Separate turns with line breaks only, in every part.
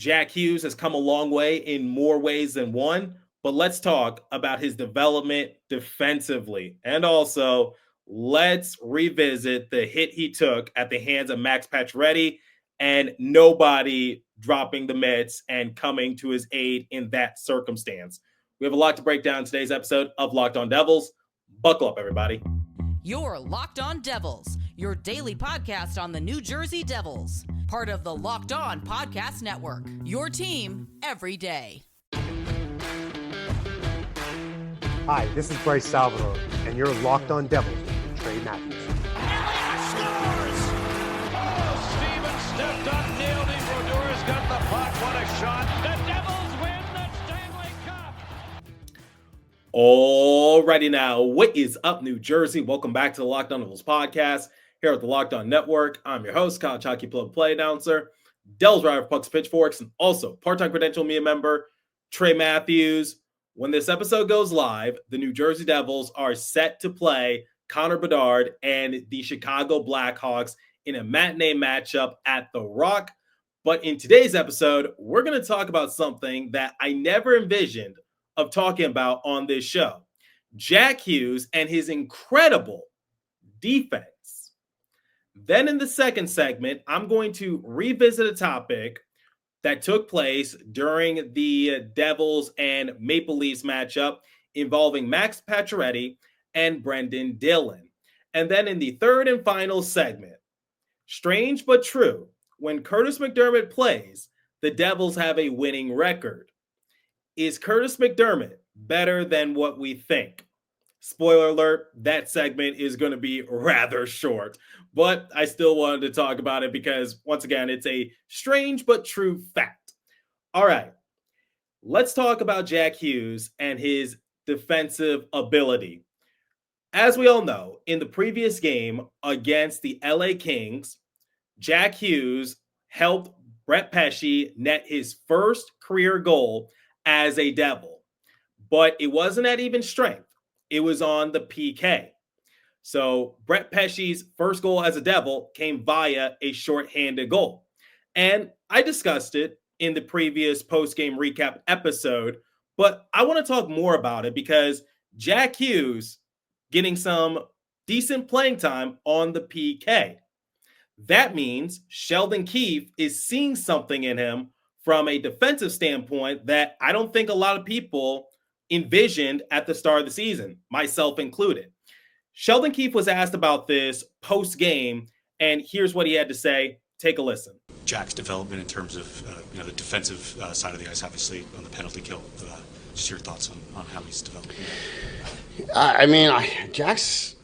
Jack Hughes has come a long way in more ways than one, but let's talk about his development defensively. And also, let's revisit the hit he took at the hands of Max Pacioretty and nobody dropping the mitts and coming to his aid in that circumstance. We have a lot to break down in today's episode of Locked On Devils. Buckle up, everybody.
You're Locked On Devils, your daily podcast on the New Jersey Devils. Part of the Locked On Podcast Network, your team every day.
Hi, this is Bryce Salvador, and you're Locked On Devils with Trey Matthews.
Scores! Oh, Stevens stepped up, nailed him. Brodor's got the puck. What a shot. The Devils win the Stanley Cup.
Alrighty now, what is up, New Jersey? Welcome back to the Locked On Devils podcast here at the Locked On Network. I'm your host, Kyle Chalky Play announcer, Devils Rider Pucks Pitchforks, and also part-time credential media member, Trey Matthews. When this episode goes live, the New Jersey Devils are set to play Connor Bedard and the Chicago Blackhawks in a matinee matchup at The Rock. But in today's episode, we're going to talk about something that I never envisioned of talking about on this show. Jack Hughes and his incredible defense. Then in the second segment, I'm going to revisit a topic that took place during the Devils and Maple Leafs matchup involving Max Pacioretty and Brenden Dillon. And then in the third and final segment, strange but true, when Curtis MacDermid plays, the Devils have a winning record. Is Curtis MacDermid better than what we think? Spoiler alert, that segment is going to be rather short, but I still wanted to talk about it because, once again, it's a strange but true fact. All right, let's talk about Jack Hughes and his defensive ability. As we all know, in the previous game against the LA Kings, Jack Hughes helped Brett Pesce net his first career goal as a Devil, but it wasn't at even strength. It was on the PK. So Brett Pesce's first goal as a Devil came via a shorthanded goal. And I discussed it in the previous post-game recap episode, but I want to talk more about it because Jack Hughes getting some decent playing time on the PK. That means Sheldon Keefe is seeing something in him from a defensive standpoint that I don't think a lot of people envisioned at the start of the season, myself included. Sheldon Keefe was asked about this post-game, and here's what he had to say. Take a listen.
Jack's development in terms of the defensive side of the ice, obviously on the penalty kill. Just your thoughts on how he's developing.
Jack's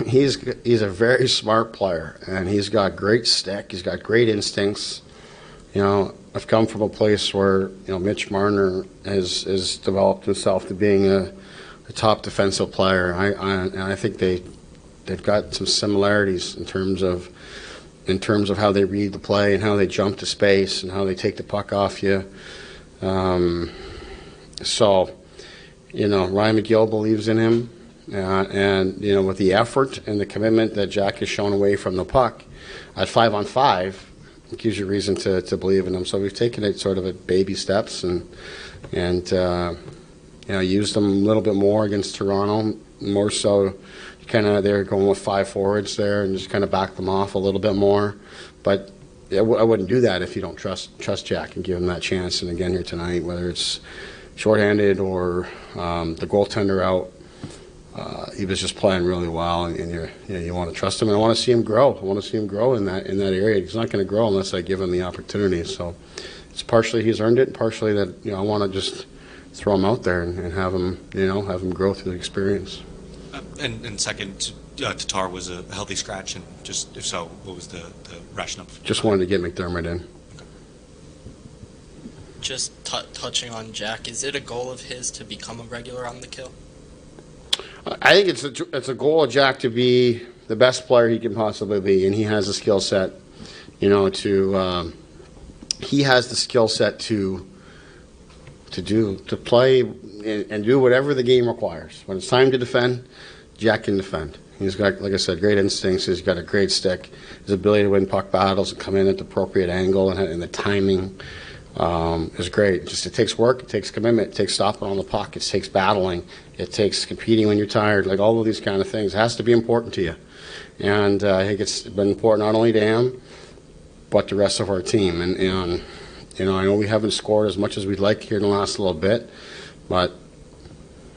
he's a very smart player, and he's got great stick. He's got great instincts. I've come from a place where Mitch Marner has developed himself to being a top defensive player. I think they've got some similarities in terms of how they read the play and how they jump to space and how they take the puck off you. Ryan McGill believes in him, and with the effort and the commitment that Jack has shown away from the puck at 5-on-5. It gives you reason to believe in them. So we've taken it sort of at baby steps and used them a little bit more against Toronto. More so, they're going with 5 forwards there and just kind of back them off a little bit more. But I wouldn't do that if you don't trust Jack and give him that chance. And again here tonight, whether it's shorthanded or the goaltender out, he was just playing really well, and you want to trust him, and I want to see him grow. I want to see him grow in that area. He's not going to grow unless I give him the opportunity. So it's partially he's earned it, and partially that I want to just throw him out there and have him grow through the experience.
And second, Tatar was a healthy scratch, and just if so, what was the rationale?
Just wanted to get MacDermid in.
Just touching on Jack, is it a goal of his to become a regular on the kill?
I think it's a goal of Jack to be the best player he can possibly be, and he has the skill set, he has the skill set to play and do whatever the game requires. When it's time to defend, Jack can defend. He's got, like I said, great instincts. He's got a great stick. His ability to win puck battles and come in at the appropriate angle and the timing is great. Just it takes work, it takes commitment, it takes stopping on the puck, it takes battling, it takes competing when you're tired. Like all of these kind of things has to be important to you. And I think it's been important not only to him, but the rest of our team. And I know we haven't scored as much as we'd like here in the last little bit, but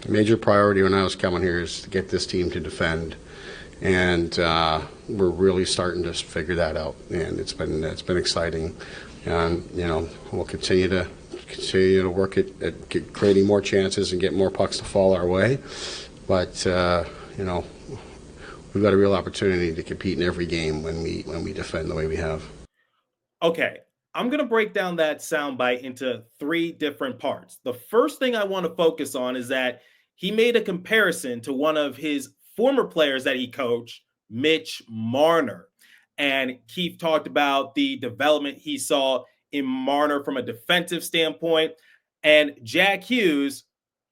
the major priority when I was coming here is to get this team to defend. And we're really starting to figure that out, and it's been exciting. And we'll continue to work at creating more chances and get more pucks to fall our way. But we've got a real opportunity to compete in every game when we defend the way we have.
Okay, I'm going to break down that soundbite into 3 different parts. The first thing I want to focus on is that he made a comparison to one of his former players that he coached, Mitch Marner. And Keefe talked about the development he saw in Marner from a defensive standpoint. And Jack Hughes,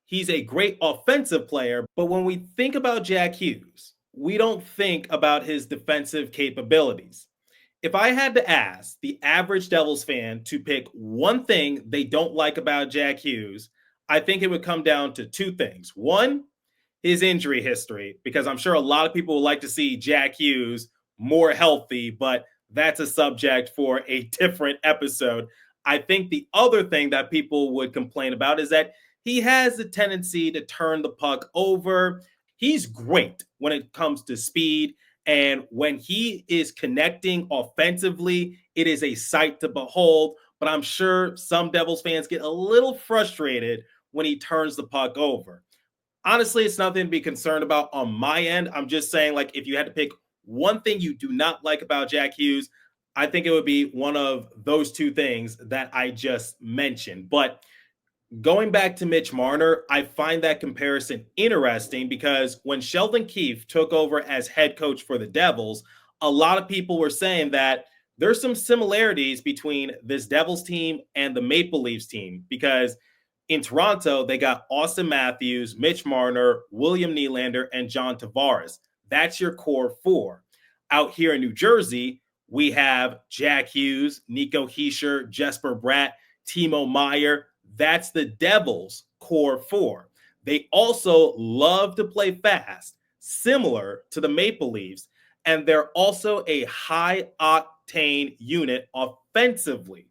he's a great offensive player. But when we think about Jack Hughes, we don't think about his defensive capabilities. If I had to ask the average Devils fan to pick one thing they don't like about Jack Hughes, I think it would come down to 2 things. One, his injury history, because I'm sure a lot of people would like to see Jack Hughes more healthy, but that's a subject for a different episode. I think the other thing that people would complain about is that he has a tendency to turn the puck over. He's great when it comes to speed. And when he is connecting offensively, it is a sight to behold. But I'm sure some Devils fans get a little frustrated when he turns the puck over. Honestly, it's nothing to be concerned about on my end. I'm just saying, like, if you had to pick one thing you do not like about Jack Hughes, I think it would be one of those 2 things that I just mentioned. But going back to Mitch Marner, I find that comparison interesting because when Sheldon Keefe took over as head coach for the Devils, a lot of people were saying that there's some similarities between this Devils team and the Maple Leafs team because in Toronto, they got Austin Matthews, Mitch Marner, William Nylander, and John Tavares. That's your core 4. Out here in New Jersey, we have Jack Hughes, Nico Hischier, Jesper Bratt, Timo Meier. That's the Devils' core 4. They also love to play fast, similar to the Maple Leafs, and they're also a high-octane unit offensively.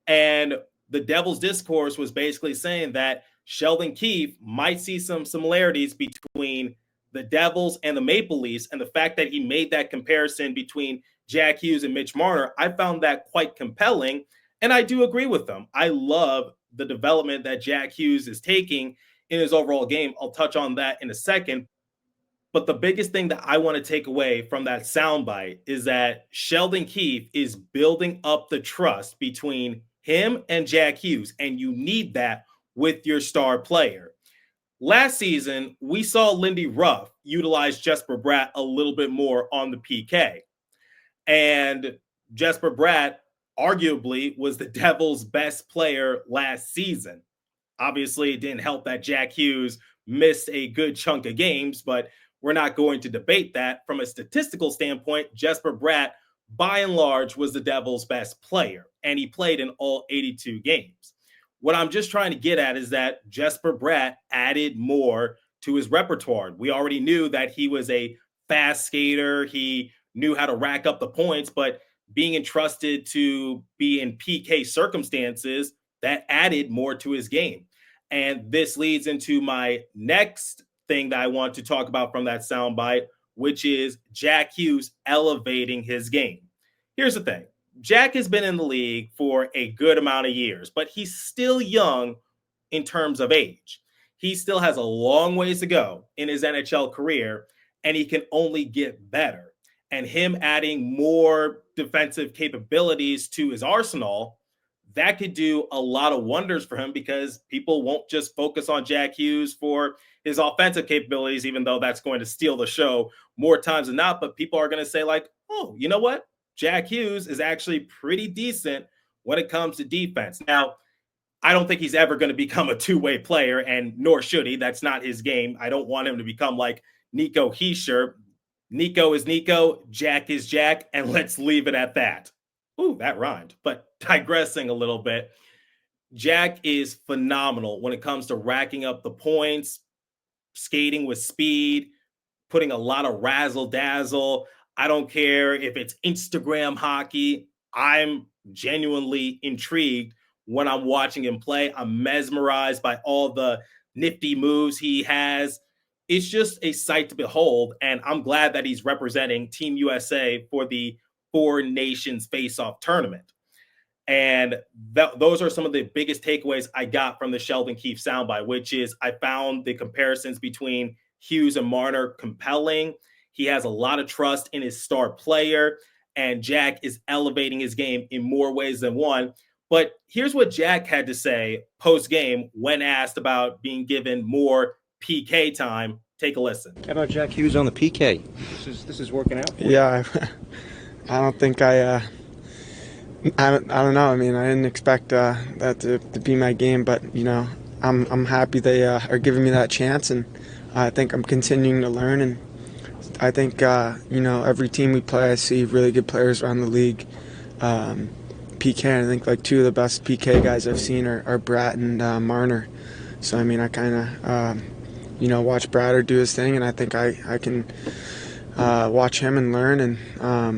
And the Devils' discourse was basically saying that Sheldon Keefe might see some similarities between the Devils and the Maple Leafs, and the fact that he made that comparison between Jack Hughes and Mitch Marner, I found that quite compelling, and I do agree with them. I love the development that Jack Hughes is taking in his overall game. I'll touch on that in a second. But the biggest thing that I want to take away from that soundbite is that Sheldon Keefe is building up the trust between him and Jack Hughes, and you need that with your star player. Last season, we saw Lindy Ruff utilize Jesper Bratt a little bit more on the PK. And Jesper Bratt arguably was the Devils' best player last season. Obviously, it didn't help that Jack Hughes missed a good chunk of games, but we're not going to debate that. From a statistical standpoint, Jesper Bratt, by and large, was the Devils' best player, and he played in all 82 games. What I'm just trying to get at is that Jesper Bratt added more to his repertoire. We already knew that he was a fast skater. He knew how to rack up the points, but being entrusted to be in PK circumstances, that added more to his game. And this leads into my next thing that I want to talk about from that soundbite, which is Jack Hughes elevating his game. Here's the thing. Jack has been in the league for a good amount of years, but he's still young in terms of age. He still has a long ways to go in his NHL career, and he can only get better. And him adding more defensive capabilities to his arsenal, that could do a lot of wonders for him because people won't just focus on Jack Hughes for his offensive capabilities, even though that's going to steal the show more times than not. But people are going to say like, oh, you know what? Jack Hughes is actually pretty decent when it comes to defense. Now, I don't think he's ever going to become a two-way player, and nor should he. That's not his game. I don't want him to become like Nico Hischier. Nico is Nico, Jack is Jack, and let's leave it at that. Ooh, that rhymed. But digressing a little bit, Jack is phenomenal when it comes to racking up the points, skating with speed, putting a lot of razzle dazzle. I don't care if it's Instagram hockey. I'm genuinely intrigued when I'm watching him play. I'm mesmerized by all the nifty moves he has. It's just a sight to behold. And I'm glad that he's representing Team USA for the Four Nations Face-Off tournament. And those are some of the biggest takeaways I got from the Sheldon Keefe soundbite, which is I found the comparisons between Hughes and Marner compelling. He has a lot of trust in his star player, and Jack is elevating his game in more ways than one. But here's what Jack had to say post-game when asked about being given more PK time. Take a listen.
How about Jack Hughes on the PK? This is working out for you.
Yeah, I don't think I don't know. I mean, I didn't expect that to be my game, but I'm happy they are giving me that chance, and I think I'm continuing to learn. And I think every team we play, I see really good players around the league. PK, I think like two of the best PK guys I've seen are Brad and Marner. So I mean, I kind of watch Bratter do his thing, and I think I can watch him and learn, and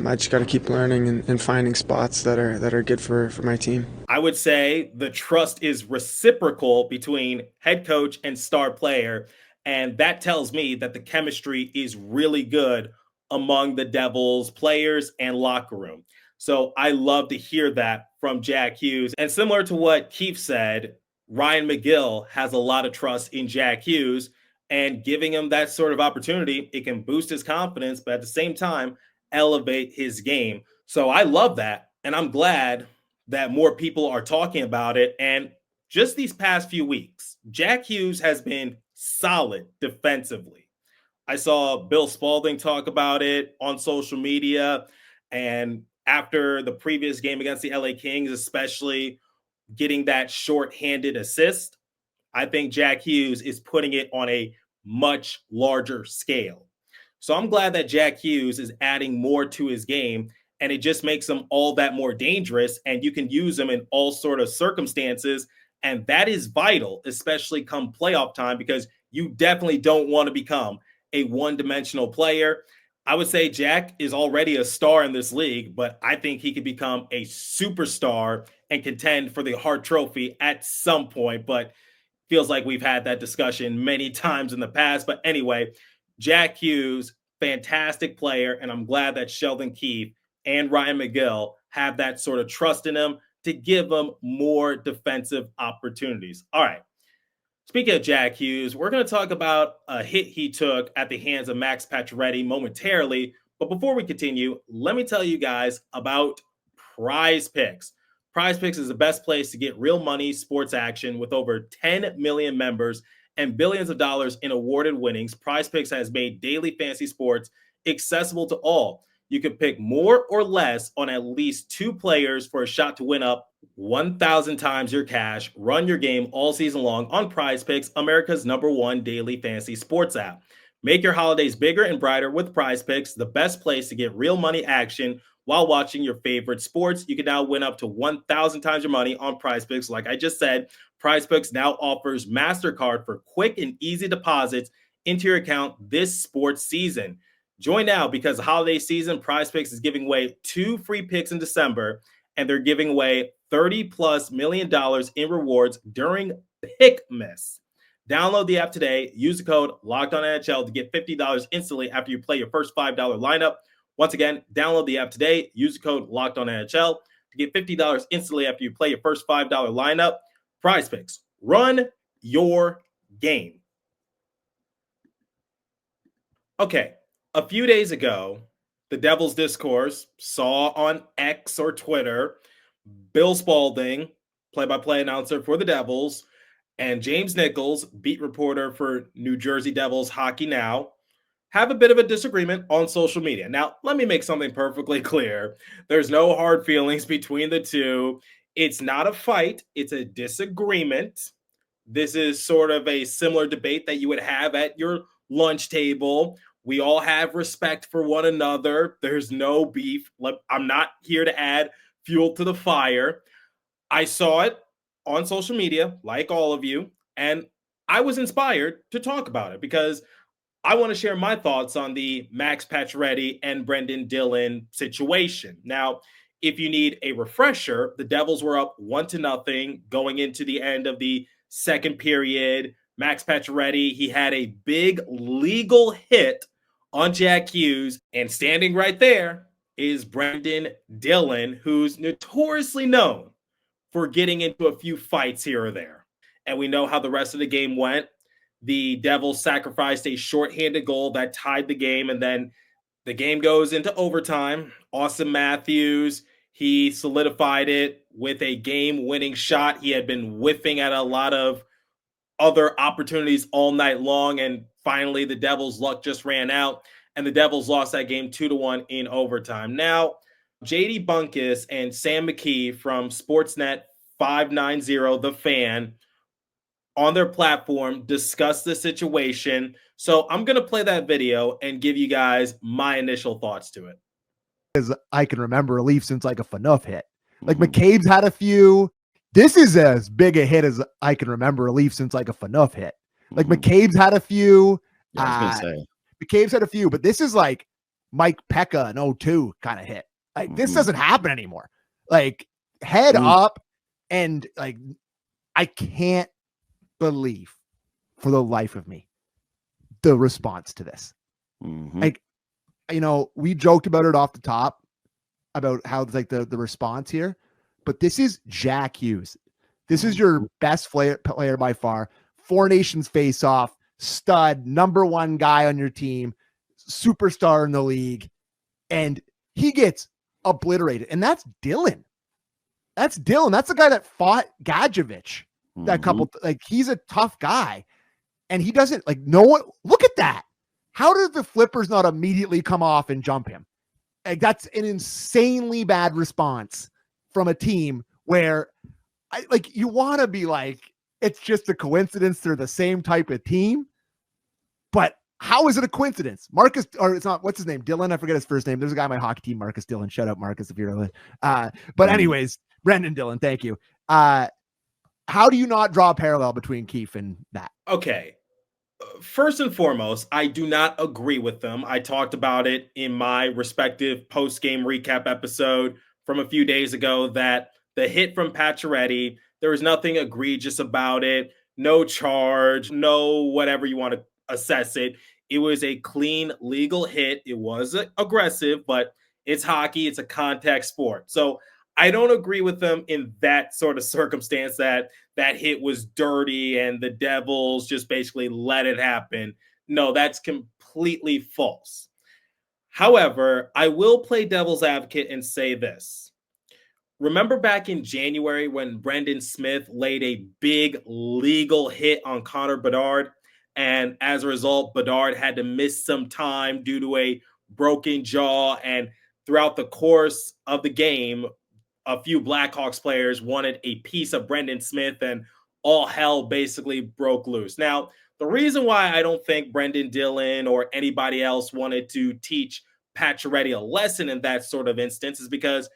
I just got to keep learning and finding spots that are good for my team.
I would say the trust is reciprocal between head coach and star player, and that tells me that the chemistry is really good among the Devils players and locker room. So I love to hear that from Jack Hughes. And similar to what Keefe said, Ryan McGill has a lot of trust in Jack Hughes, and giving him that sort of opportunity, it can boost his confidence, but at the same time, elevate his game. So I love that. And I'm glad that more people are talking about it. And just these past few weeks, Jack Hughes has been solid defensively. I saw Bill Spalding talk about it on social media. And after the previous game against the LA Kings, especially getting that shorthanded assist, I think Jack Hughes is putting it on a much larger scale. So I'm glad that Jack Hughes is adding more to his game, and it just makes him all that more dangerous, and you can use him in all sort of circumstances. And that is vital, especially come playoff time, because you definitely don't want to become a one-dimensional player. I would say Jack is already a star in this league, but I think he could become a superstar and contend for the Hart Trophy at some point. But feels like we've had that discussion many times in the past. But anyway, Jack Hughes, fantastic player. And I'm glad that Sheldon Keefe and Ryan McGill have that sort of trust in him to give him more defensive opportunities. All right. Speaking of Jack Hughes, we're going to talk about a hit he took at the hands of Max Pacioretty momentarily. But before we continue, let me tell you guys about Prize Picks. Prize Picks is the best place to get real money sports action with over 10 million members and billions of dollars in awarded winnings. Prize Picks has made daily fantasy sports accessible to all. You can pick more or less on at least 2 players for a shot to win up 1,000 times your cash. Run your game all season long on Prize Picks, America's #1 daily fantasy sports app. Make your holidays bigger and brighter with Prize Picks, the best place to get real money action while watching your favorite sports. You can now win up to 1,000 times your money on Prize Picks. Like I just said, Prize Picks now offers MasterCard for quick and easy deposits into your account this sports season. Join now because the holiday season, Prize Picks is giving away 2 free picks in December, and they're giving away $30+ million in rewards during Pickmas. Download the app today. Use the code LOCKEDONNHL to get $50 instantly after you play your first $5 lineup. Once again, download the app today. Use the code LOCKEDONNHL to get $50 instantly after you play your first $5 lineup. Prize Picks. Run your game. Okay, a few days ago, the Devils Discourse saw on X or Twitter Bill Spalding, play-by-play announcer for the Devils, and James Nichols, beat reporter for New Jersey Devils Hockey Now, have a bit of a disagreement on social media. Now, let me make something perfectly clear. There's no hard feelings between the two. It's not a fight. It's a disagreement. This is sort of a similar debate that you would have at your lunch table We all have respect for one another. There's no beef. I'm not here to add fuel to the fire. I saw it on social media, like all of you, and I was inspired to talk about it because I want to share my thoughts on the Max Pacioretty and Brenden Dillon situation. Now, if you need a refresher, the Devils were up 1-0 going into the end of the second period. Max Pacioretty, he had a big legal hit on Jack Hughes, and standing right there is Brenden Dillon, who's notoriously known for getting into a few fights here or there. And we know how the rest of the game went. The Devils sacrificed a shorthanded goal that tied the game, and then the game goes into overtime. Austin Matthews, he solidified it with a game-winning shot. He had been whiffing at a lot of other opportunities all night long, and finally the Devils' luck just ran out, and the Devils lost that game 2-1 in overtime. Now, JD Bunkus and Sam McKee from SportsNet 590, The Fan, on their platform discuss the situation. So I'm going to play that video and give you guys my initial thoughts to it.
As I can remember a Leaf since like a FNUF hit. Like McCabe's had a few. This is as big a hit as I can remember a Leaf since like a FNUF hit. Like McCabe's had a few.
Yeah, I was going to say.
McCabe's had a few, but this is like Mike Pekka in 2002 kind of hit. Like this doesn't happen anymore. Like head up, and like I can't believe for the life of me the response to this. Like, you know, we joked about it off the top about how like the response here, but this is Jack Hughes. This is your best player by far. Four Nations face off, stud, number one guy on your team, superstar in the league, and he gets obliterated. And that's Dillon. That's Dillon. That's the guy that fought Gadjevich. That couple, like, he's a tough guy, and he doesn't, like, no one, look at that. How did the flippers not immediately come off and jump him? Like, that's an insanely bad response from a team where you want to be like, it's just a coincidence. They're the same type of team, but how is it a coincidence? Marcus, or it's not, what's his name? Dillon. I forget his first name. There's a guy on my hockey team, Marcus Dillon. Shout out Marcus if you're but anyways, Brenden Dillon. Thank you. How do you not draw a parallel between Keefe and that?
Okay. First and foremost, I do not agree with them. I talked about it in my respective post-game recap episode from a few days ago that the hit from Pacioretty, there was nothing egregious about it. No charge, no whatever you want to assess it. It was a clean, legal hit. It was aggressive, but it's hockey. It's a contact sport. So I don't agree with them in that sort of circumstance that hit was dirty and the Devils just basically let it happen. No, that's completely false. However, I will play devil's advocate and say this. Remember back in January when Brendan Smith laid a big legal hit on Connor Bedard, and as a result, Bedard had to miss some time due to a broken jaw, and throughout the course of the game, a few Blackhawks players wanted a piece of Brendan Smith, and all hell basically broke loose. Now, the reason why I don't think Brenden Dillon or anybody else wanted to teach Pacioretty a lesson in that sort of instance is because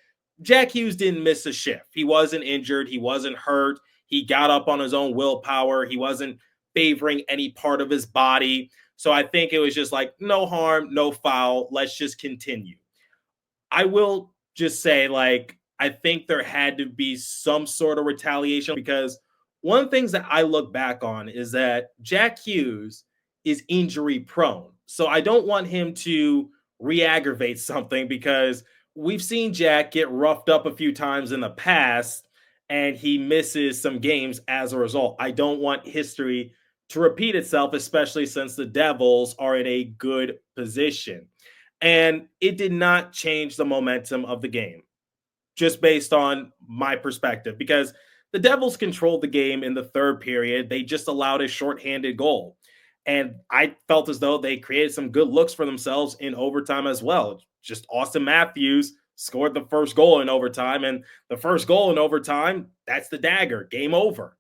Jack Hughes didn't miss a shift. He wasn't injured. He wasn't hurt. He got up on his own willpower. He wasn't favoring any part of his body. So I think it was just like, no harm, no foul. Let's just continue. I will just say, like, I think there had to be some sort of retaliation because one of the things that I look back on is that Jack Hughes is injury prone. So I don't want him to re-aggravate something because we've seen Jack get roughed up a few times in the past and he misses some games as a result. I don't want history to repeat itself, especially since the Devils are in a good position. And it did not change the momentum of the game, just based on my perspective, because the Devils controlled the game in the third period. They just allowed a shorthanded goal. And I felt as though they created some good looks for themselves in overtime as well. Just Austin Matthews scored the first goal in overtime, and the first goal in overtime, that's the dagger, game over.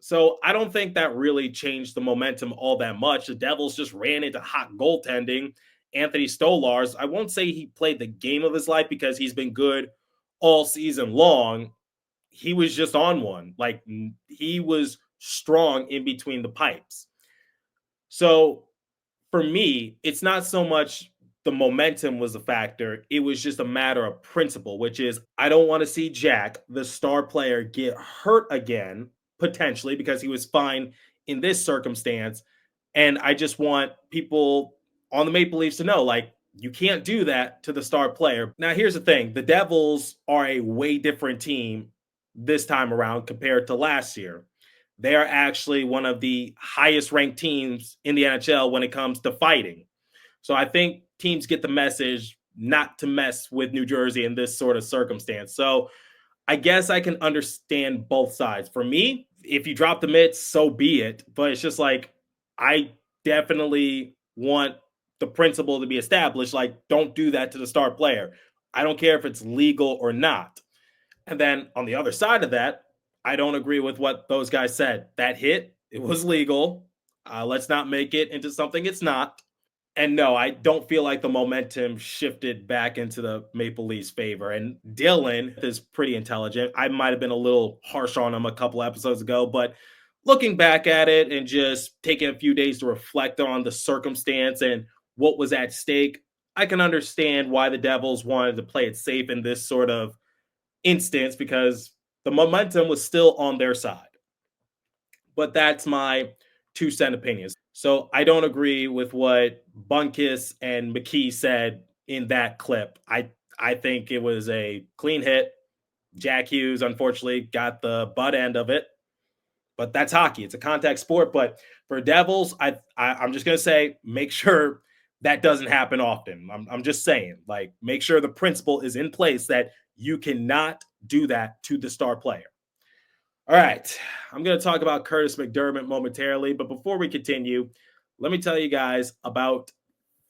So I don't think that really changed the momentum all that much. The Devils just ran into hot goaltending. Anthony Stolarz, I won't say he played the game of his life because he's been good all season long. He was just on one. Like, he was strong in between the pipes. So for me, it's not so much the momentum was a factor. It was just a matter of principle, which is I don't want to see Jack, the star player, get hurt again, potentially, because he was fine in this circumstance. And I just want people on the Maple Leafs to know, like, you can't do that to the star player. Now, here's the thing. The Devils are a way different team this time around compared to last year. They are actually one of the highest ranked teams in the NHL when it comes to fighting. So I think teams get the message not to mess with New Jersey in this sort of circumstance. So I guess I can understand both sides. For me, if you drop the mitts, so be it. But it's just like, I definitely want the principle to be established. Like, don't do that to the star player. I don't care if it's legal or not. And then on the other side of that, I don't agree with what those guys said. That hit, it was legal. Let's not make it into something it's not. And no, I don't feel like the momentum shifted back into the Maple Leafs' favor. And Dillon is pretty intelligent. I might have been a little harsh on him a couple episodes ago, but looking back at it and just taking a few days to reflect on the circumstance and what was at stake, I can understand why the Devils wanted to play it safe in this sort of instance because the momentum was still on their side. But that's my 2-cent opinions. So I don't agree with what Bunkus and McKee said in that clip. I think it was a clean hit. Jack Hughes, unfortunately, got the butt end of it. But that's hockey. It's a contact sport. But for Devils, I'm just going to say, make sure that doesn't happen often. I'm just saying, like, make sure the principle is in place that you cannot do that to the star player. All right, I'm going to talk about Curtis MacDermid momentarily, but before we continue, let me tell you guys about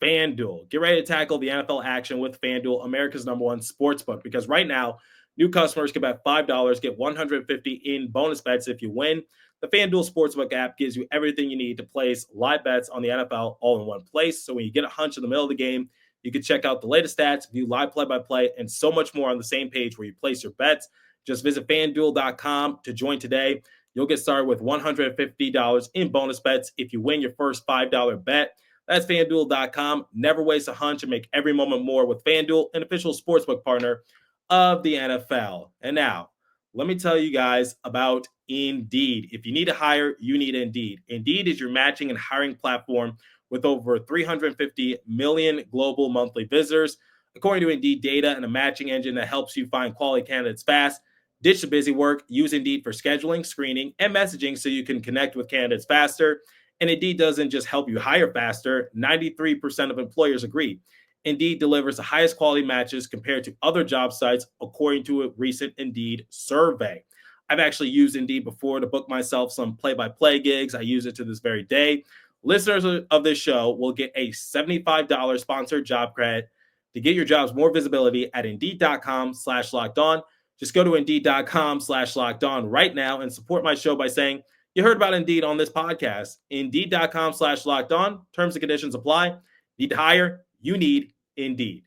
FanDuel. Get ready to tackle the NFL action with FanDuel, America's #1 sportsbook, because right now, new customers can bet $5, get $150 in bonus bets if you win. The FanDuel Sportsbook app gives you everything you need to place live bets on the NFL all in one place. So when you get a hunch in the middle of the game, you can check out the latest stats, view live play-by-play, and so much more on the same page where you place your bets. Just visit FanDuel.com to join today. You'll get started with $150 in bonus bets if you win your first $5 bet. That's FanDuel.com. Never waste a hunch and make every moment more with FanDuel, an official sportsbook partner of the NFL. And now, let me tell you guys about Indeed. If you need to hire, you need Indeed. Indeed is your matching and hiring platform with over 350 million global monthly visitors. According to Indeed data and a matching engine that helps you find quality candidates fast, ditch the busy work, use Indeed for scheduling, screening, and messaging so you can connect with candidates faster. And Indeed doesn't just help you hire faster. 93% of employers agree. Indeed delivers the highest quality matches compared to other job sites, according to a recent Indeed survey. I've actually used Indeed before to book myself some play-by-play gigs. I use it to this very day. Listeners of this show will get a $75 sponsored job credit to get your jobs more visibility at Indeed.com/lockedon. Just go to Indeed.com/lockedon right now and support my show by saying you heard about Indeed on this podcast. Indeed.com/lockedon. Terms and conditions apply. Need to hire? You need Indeed.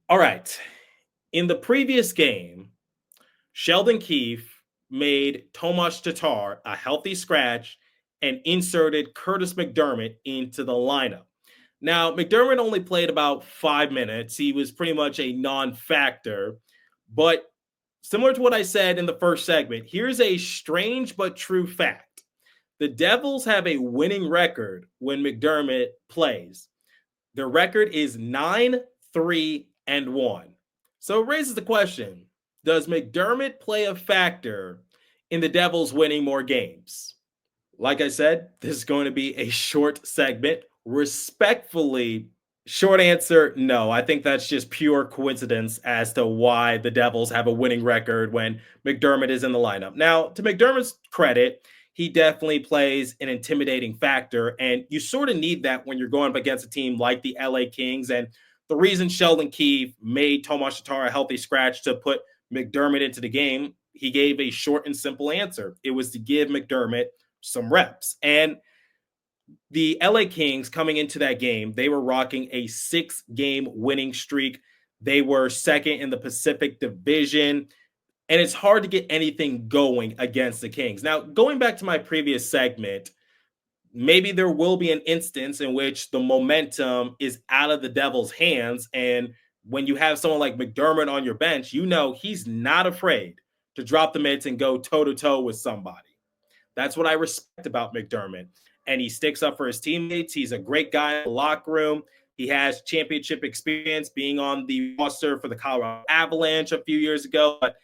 All right. In the previous game, Sheldon Keefe made Tomas Tatar a healthy scratch and inserted Curtis MacDermid into the lineup. Now, MacDermid only played about 5 minutes. He was pretty much a non-factor. But similar to what I said in the first segment, here's a strange but true fact. The Devils have a winning record when MacDermid plays. Their record is 9-3-1. So it raises the question, does MacDermid play a factor in the Devils winning more games? Like I said, this is going to be a short segment. Respectfully, short answer, no. I think that's just pure coincidence as to why the Devils have a winning record when MacDermid is in the lineup. Now, to MacDermid's credit, he definitely plays an intimidating factor, and you sort of need that when you're going up against a team like the LA Kings. And the reason Sheldon Keefe made Tomas Tatar a healthy scratch to put MacDermid into the game he gave a short and simple answer. It was to give MacDermid some reps. And the LA Kings coming into that game, they were rocking a 6-game winning streak. They were second in the Pacific Division. And it's hard to get anything going against the Kings. Now, going back to my previous segment, maybe there will be an instance in which the momentum is out of the Devils' hands. And when you have someone like MacDermid on your bench, you know he's not afraid to drop the mitts and go toe-to-toe with somebody. That's what I respect about MacDermid. And he sticks up for his teammates. He's a great guy in the locker room. He has championship experience being on the roster for the Colorado Avalanche a few years ago. But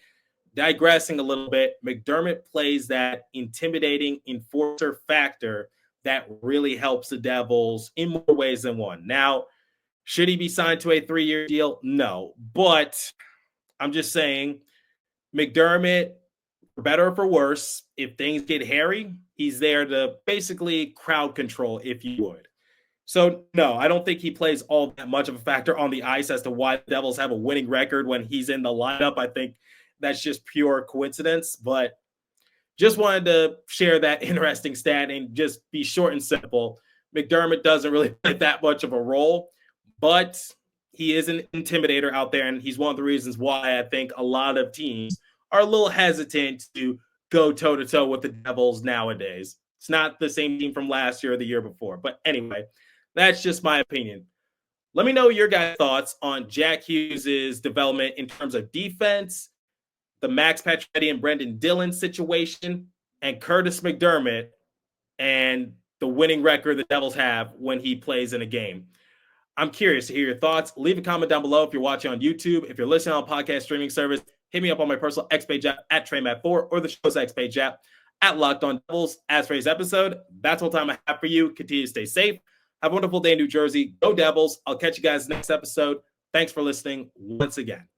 digressing a little bit, MacDermid plays that intimidating enforcer factor that really helps the Devils in more ways than one. Now, should he be signed to a 3-year deal? No. But I'm just saying, MacDermid, for better or for worse, if things get hairy, he's there to basically crowd control, if you would. So, no, I don't think he plays all that much of a factor on the ice as to why the Devils have a winning record when he's in the lineup. I think that's just pure coincidence. But just wanted to share that interesting stat and just be short and simple. MacDermid doesn't really play that much of a role, but he is an intimidator out there, and he's one of the reasons why I think a lot of teams are a little hesitant to go toe-to-toe with the Devils nowadays. It's not the same team from last year or the year before. But anyway, that's just my opinion. Let me know your guys' thoughts on Jack Hughes' development in terms of defense, the Max Pacioretty and Brenden Dillon situation, and Curtis MacDermid and the winning record the Devils have when he plays in a game. I'm curious to hear your thoughts. Leave a comment down below if you're watching on YouTube. If you're listening on podcast streaming service, hit me up on my personal X page app at TreyMatt4 or the show's X page app at Locked On Devils. As for today's episode, that's all time I have for you. Continue to stay safe. Have a wonderful day in New Jersey. Go Devils. I'll catch you guys next episode. Thanks for listening once again.